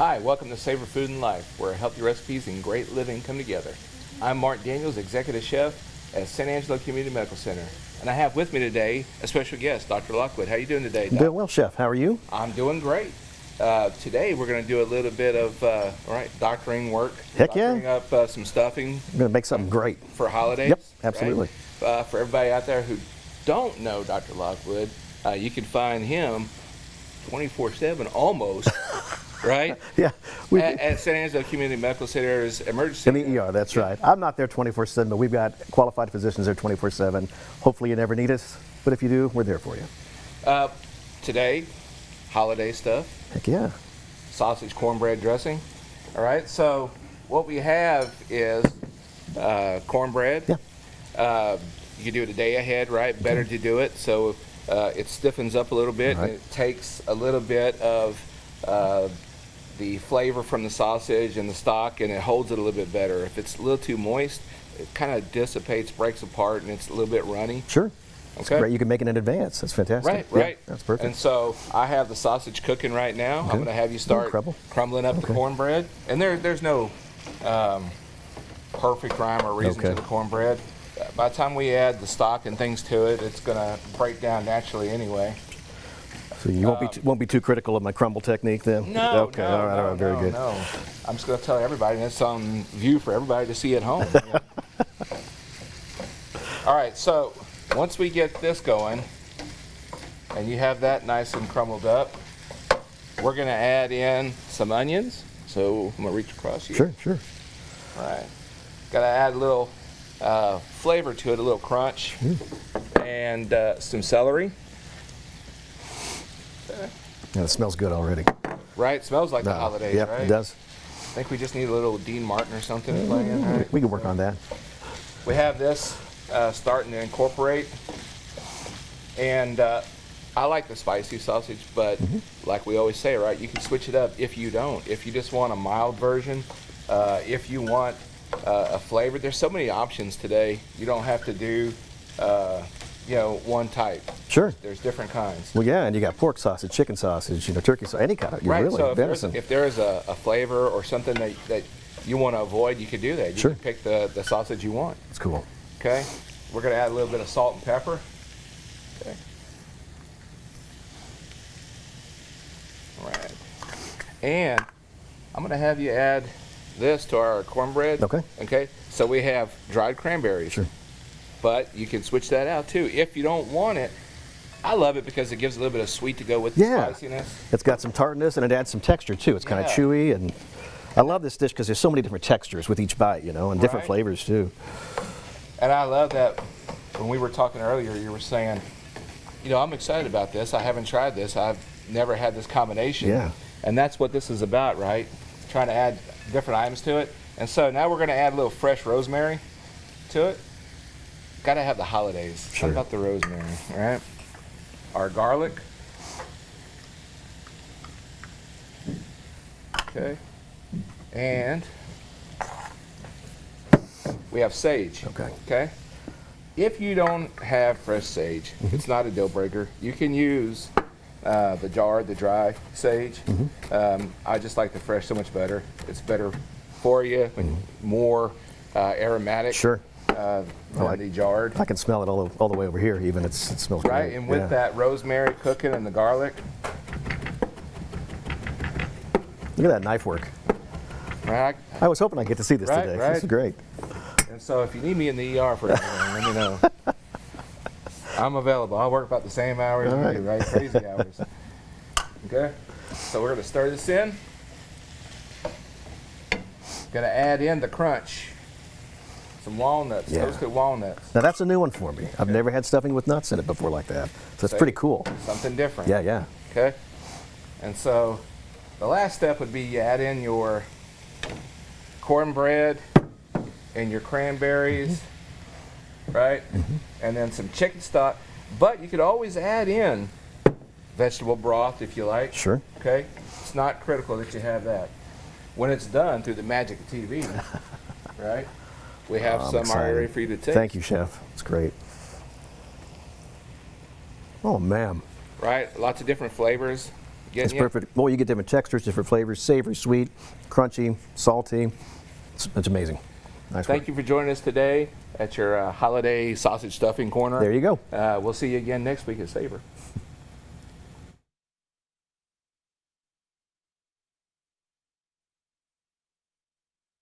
Hi, welcome to Savor Food and Life, where healthy recipes and great living come together. I'm Mark Daniels, Executive Chef at San Angelo Community Medical Center. And I have with me today a special guest, Dr. Lockwood. How are you doing today, Doc? Doing well, Chef. How are you? I'm doing great. Today we're going to do a little bit of doctoring work. Heck yeah. Doctoring up some stuffing. I'm going to make something great. For holidays. Yep, absolutely. Right? For everybody out there who don't know Dr. Lockwood, you can find him 24/7 almost. Right? Yeah. At San Angelo Community Medical Center's emergency. In the ER, that's right. I'm not there 24/7, but we've got qualified physicians there 24/7. Hopefully you never need us, but if you do, we're there for you. Today, holiday stuff. Heck yeah. Sausage cornbread dressing. All right, so what we have is cornbread. Yeah. You can do it a day ahead, right? Okay. Better to do it so it stiffens up a little bit, right. And it takes a little bit of the flavor from the sausage and the stock, and it holds it a little bit better. If it's a little too moist, it kind of dissipates, breaks apart, and it's a little bit runny. Sure. That's great. You can make it in advance. That's fantastic. Right. Yeah, that's perfect. And so I have the sausage cooking right now. Okay. I'm going to have you start crumbling up the cornbread. And there's no perfect rhyme or reason to the cornbread. By the time we add the stock and things to it, it's going to break down naturally anyway. So you won't be too critical of my crumble technique then? No. Okay. All right. Very good. No. I'm just going to tell everybody, and it's on view for everybody to see at home. All right. So once we get this going, and you have that nice and crumbled up, we're going to add in some onions. So I'm going to reach across here. Sure. All right. Got to add a little flavor to it, a little crunch, and some celery. Yeah, it smells good already. Right? Smells like the holidays, yep, right? It does. I think we just need a little Dean Martin or something to play in, right? We can work on that. We have this starting to incorporate. And I like the spicy sausage, but like we always say, right, you can switch it up if you don't. If you just want a mild version, if you want a flavor, there's so many options today. You don't have to do one type. Sure. There's different kinds. Well, yeah, and you got pork sausage, chicken sausage, turkey sausage, any kind of. Right. So venison. if there's a flavor or something that you want to avoid, you could do that. You can pick the sausage you want. That's cool. Okay. We're going to add a little bit of salt and pepper. Okay. All right. And I'm going to have you add this to our cornbread. Okay. Okay. So we have dried cranberries. Sure. But you can switch that out too if you don't want it. I love it because it gives a little bit of sweet to go with the spiciness. It's got some tartness and it adds some texture too. It's kind of chewy, and I love this dish because there's so many different textures with each bite, and different flavors too. And I love that when we were talking earlier, you were saying, I'm excited about this. I haven't tried this. I've never had this combination. Yeah. And that's what this is about, right? Trying to add different items to it. And so now we're going to add a little fresh rosemary to it. Got to have the holidays. Sure. What about the rosemary, right? Our garlic. Okay. And we have sage. Okay. If you don't have fresh sage, it's not a deal breaker. You can use the dry sage. I just like the fresh so much better. It's better for you and more aromatic. Sure. The jarred. I can smell it all the way over here. Even it smells great. Right, and with that rosemary cooking and the garlic. Look at that knife work. Right. I was hoping I'd get to see this today. Right. This is great. And so if you need me in the ER for anything, let me know. I'm available. I'll work about the same hours as you, right? Crazy hours. Okay. So we're going to stir this in. Going to add in the crunch. Some walnuts, toasted walnuts. Now that's a new one for me. I've never had stuffing with nuts in it before like that. So it's pretty cool. Something different. Yeah. Okay. And so the last step would be you add in your cornbread and your cranberries, right? And then some chicken stock. But you could always add in vegetable broth if you like. Sure. Okay. It's not critical that you have that. When it's done through the magic of TV, right? We have some already ready for you to take. Thank you, Chef. It's great. Oh, ma'am. Right? Lots of different flavors. It's perfect. Well, you get different textures, different flavors, savory, sweet, crunchy, salty. It's amazing. Nice Thank you for joining us today at your holiday sausage stuffing corner. There you go. We'll see you again next week at Savor.